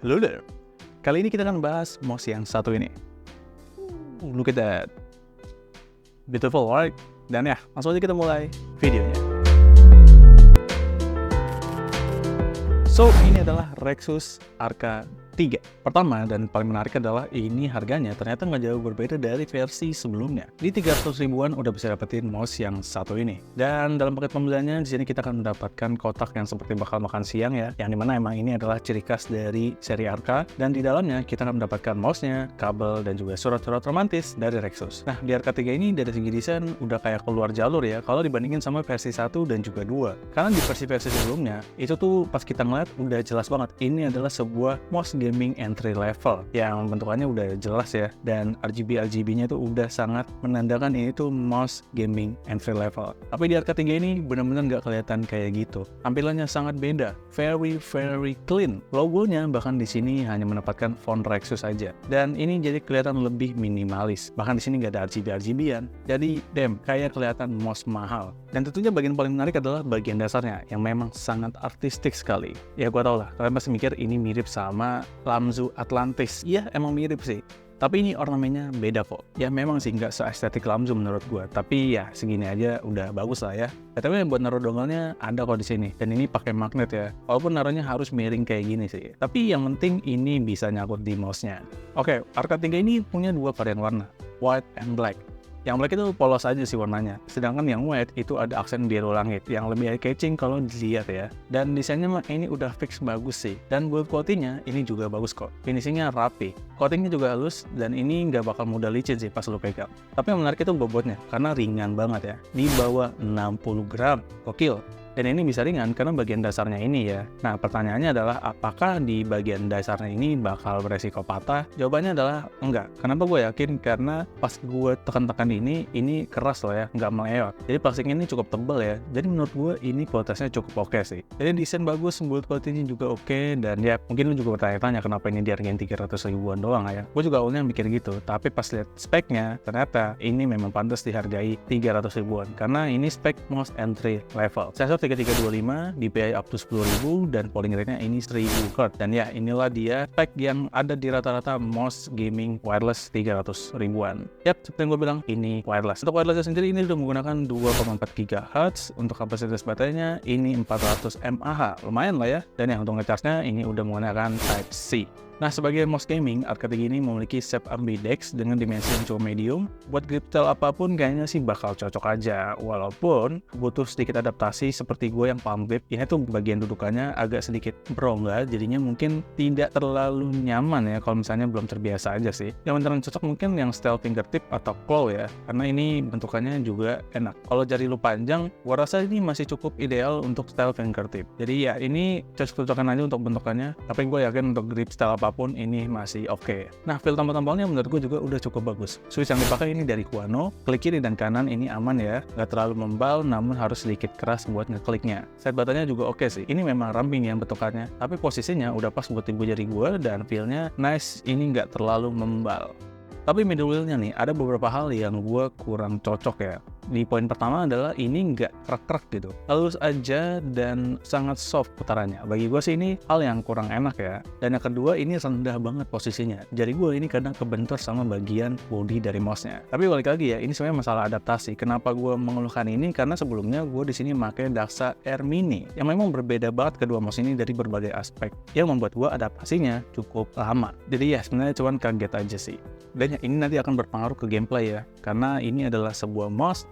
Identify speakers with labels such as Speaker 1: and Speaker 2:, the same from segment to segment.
Speaker 1: Hello there. Kali ini kita akan bahas mouse yang satu ini. Look at that. Beautiful, right? Dan ya, langsung aja kita mulai videonya. So, ini adalah Rexus Arca 3. Pertama dan paling menarik adalah ini harganya ternyata nggak jauh berbeda dari versi sebelumnya. Di 300 ribuan udah bisa dapetin mouse yang satu ini. Dan dalam paket pembeliannya di sini kita akan mendapatkan kotak yang seperti bakal makan siang ya, yang dimana emang ini adalah ciri khas dari seri Arca. Dan di dalamnya kita akan mendapatkan mouse-nya, kabel, dan juga surat-surat romantis dari Rexus. Nah, di Arca 3 ini dari segi desain udah kayak keluar jalur ya kalau dibandingin sama versi 1 dan juga 2. Karena di versi sebelumnya itu tuh pas kita ngeliat udah jelas banget ini adalah sebuah mouse gaming entry level yang bentukannya udah jelas ya, dan RGB-nya itu udah sangat menandakan ini tuh mouse gaming entry level. Tapi di Arca 3 ini benar-benar nggak kelihatan kayak gitu. Tampilannya sangat beda, very clean. Logonya bahkan di sini hanya menempatkan font Rexus aja, dan ini jadi kelihatan lebih minimalis. Bahkan di sini nggak ada RGB-an, jadi kayak kelihatan mouse mahal. Dan tentunya bagian paling menarik adalah bagian dasarnya yang memang sangat artistik sekali. Ya gua tau lah, kalian pasti mikir ini mirip sama Lamzu Atlantis. Iya, emang mirip sih. Tapi ini ornamennya beda kok. Ya memang sih nggak se-estetik Lamzu menurut gua. Tapi ya segini aja udah bagus lah ya. Tapi buat naruh dongle-nya ada kok di sini. Dan ini pakai magnet ya. Walaupun naruhnya harus miring kayak gini sih. Tapi yang penting ini bisa nyangkut di mouse-nya. Oke, Arca 3 ini punya dua varian warna, white and black. Yang black itu polos aja sih warnanya, sedangkan yang white itu ada aksen biru langit yang lebih eye-catching kalau dilihat ya. Dan desainnya mah ini udah fix bagus sih. Dan build quality-nya ini juga bagus kok. Finishingnya rapi, coatingnya juga halus, dan ini nggak bakal mudah licin sih pas lo pegang. Tapi yang menarik itu bobotnya, karena ringan banget ya, di bawah 60 gram, gokil. Dan ini bisa ringan karena bagian dasarnya ini ya. Nah, pertanyaannya adalah apakah di bagian dasarnya ini bakal beresiko patah? Jawabannya adalah enggak. Kenapa gue yakin? Karena pas gue tekan-tekan ini keras loh ya, nggak meleot. Jadi plastiknya ini cukup tebal ya. Jadi menurut gue ini kualitasnya cukup oke sih. Jadi desain bagus, build quality-nya juga oke. Dan ya mungkin lu juga bertanya-tanya kenapa ini dihargain 300 ribuan doang ya. Gue juga awalnya mikir gitu. Tapi pas lihat speknya, ternyata ini memang pantas dihargai 300 ribuan. Karena ini spek mouse entry level. 3325, DPI up to 10.000, dan polling rate-nya ini 1000 Hz. Dan ya inilah dia spek yang ada di rata-rata mouse gaming wireless 300 ribuan. Yap, seperti yang gue bilang, ini wireless. Untuk wirelessnya sendiri ini udah menggunakan 2,4 GHz. Untuk kapasitas baterainya ini 400 mAh, lumayan lah ya. Dan yang untuk nge-charge-nya ini udah menggunakan Type-C. Nah, sebagai mouse gaming, Arca 3 ini memiliki shape ambidex dengan dimensi yang cukup medium. Buat grip style apapun kayaknya sih bakal cocok aja. Walaupun butuh sedikit adaptasi seperti gue yang palm grip. Ini tuh bagian dudukannya agak sedikit berongga, jadinya mungkin tidak terlalu nyaman ya kalau misalnya belum terbiasa aja sih. Yang beneran cocok mungkin yang style fingertip atau claw ya, karena ini bentukannya juga enak. Kalau jari lu panjang, gue rasa ini masih cukup ideal untuk style fingertip. Jadi ya ini cocok-cocokan aja untuk bentukannya, tapi gue yakin untuk grip style apapun ini masih oke. Nah, feel tombol-tombolnya menurut gue juga udah cukup bagus. Switch yang dipakai ini dari Kuano, klik kiri dan kanan ini aman ya, nggak terlalu membal namun harus sedikit keras buat ngekliknya. Set buttonnya juga oke sih, ini memang ramping ya bentukannya, tapi posisinya udah pas buat ibu jari gue dan feelnya nice, ini nggak terlalu membal. Tapi middle wheel-nya nih, ada beberapa hal yang gue kurang cocok ya. Di poin pertama adalah ini nggak krek-krek gitu, halus aja dan sangat soft putarannya. Bagi gue sih ini hal yang kurang enak ya. Dan yang kedua, ini rendah banget posisinya. Jari gue ini kadang kebentur sama bagian body dari mouse-nya. Tapi balik lagi ya, ini sebenarnya masalah adaptasi. Kenapa gue mengeluhkan ini? Karena sebelumnya gue di sini pakai Daxa Air Mini, yang memang berbeda banget kedua mouse ini dari berbagai aspek, yang membuat gue adaptasinya cukup lama. Jadi ya sebenarnya cuman kaget aja sih. Dan ya, ini nanti akan berpengaruh ke gameplay ya, karena ini adalah sebuah mouse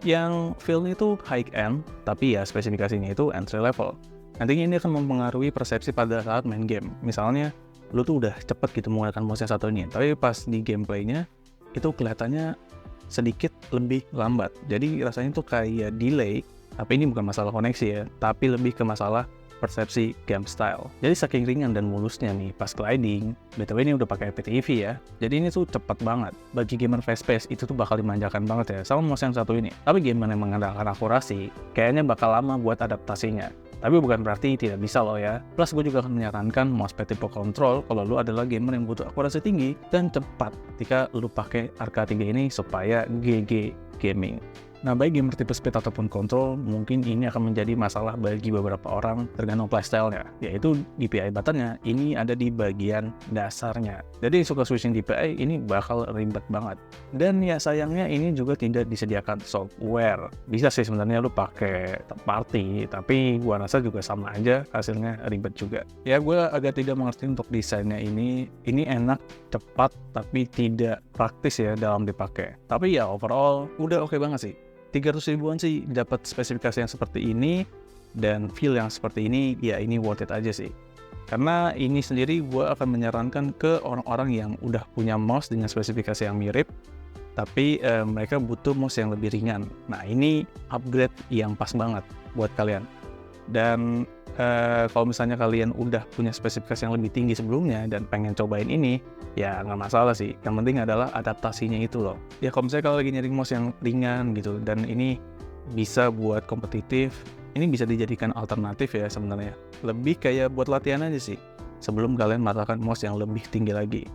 Speaker 1: yang feel-nya itu high-end, tapi ya spesifikasinya itu entry level. Nantinya ini akan mempengaruhi persepsi pada saat main game. Misalnya, lu tuh udah cepet gitu menggunakan mouse yang satu ini, tapi pas di gameplaynya itu kelihatannya sedikit lebih lambat. Jadi rasanya tuh kayak delay, tapi ini bukan masalah koneksi ya, tapi lebih ke masalah persepsi game style. Jadi saking ringan dan mulusnya nih pas gliding, BTW ini udah pakai PTV ya. Jadi ini tuh cepet banget. Bagi gamer fast-paced itu tuh bakal dimanjakan banget ya sama mouse yang satu ini. Tapi gamer yang mengandalkan akurasi, kayaknya bakal lama buat adaptasinya. Tapi bukan berarti tidak bisa loh ya. Plus gue juga akan menyarankan mousepad tipe control kalau lu adalah gamer yang butuh akurasi tinggi dan cepat ketika lu pakai Arca 3 ini supaya GG gaming. Nah, baik gamer tipe speed ataupun control, mungkin ini akan menjadi masalah bagi beberapa orang tergantung playstyle-nya, yaitu DPI button-nya ini ada di bagian dasarnya. Jadi suka switching DPI ini bakal ribet banget. Dan ya sayangnya ini juga tidak disediakan software. Bisa sih sebenarnya lu pakai third party, tapi gua rasa juga sama aja, hasilnya ribet juga. Ya gue agak tidak mengerti untuk desainnya ini enak, cepat, tapi tidak praktis ya dalam dipakai. Tapi ya overall udah oke banget sih. 300 ribuan sih dapat spesifikasi yang seperti ini dan feel yang seperti ini, ya ini worth it aja sih. Karena ini sendiri gue akan menyarankan ke orang-orang yang udah punya mouse dengan spesifikasi yang mirip, tapi mereka butuh mouse yang lebih ringan. Nah ini upgrade yang pas banget buat kalian. Dan kalau misalnya kalian udah punya spesifikasi yang lebih tinggi sebelumnya dan pengen cobain ini, ya nggak masalah sih. Yang penting adalah adaptasinya itu loh. Ya kalau misalnya kalau lagi nyari mouse yang ringan gitu, dan ini bisa buat kompetitif, ini bisa dijadikan alternatif ya sebenarnya. Lebih kayak buat latihan aja sih, sebelum kalian merasakan mouse yang lebih tinggi lagi.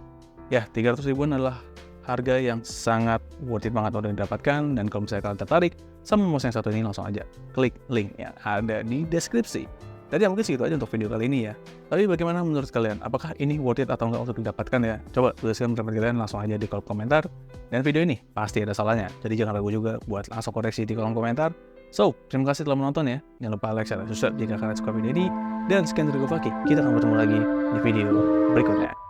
Speaker 1: Ya 300 ribuan adalah harga yang sangat worth it banget untuk didapatkan. Dan kalau misalnya kalian tertarik sama mouse yang satu ini, langsung aja klik link yang ada di deskripsi. Jadi mungkin segitu aja untuk video kali ini ya. Tapi bagaimana menurut kalian? Apakah ini worth it atau enggak untuk didapatkan ya? Coba tuliskan pendapat kalian langsung aja di kolom komentar. Dan video ini pasti ada salahnya, jadi jangan ragu juga buat langsung koreksi di kolom komentar. So, terima kasih telah menonton ya. Jangan lupa like, share, dan subscribe jika kalian suka video ini. Dan sekian dari gue Fakih. Kita akan bertemu lagi di video berikutnya.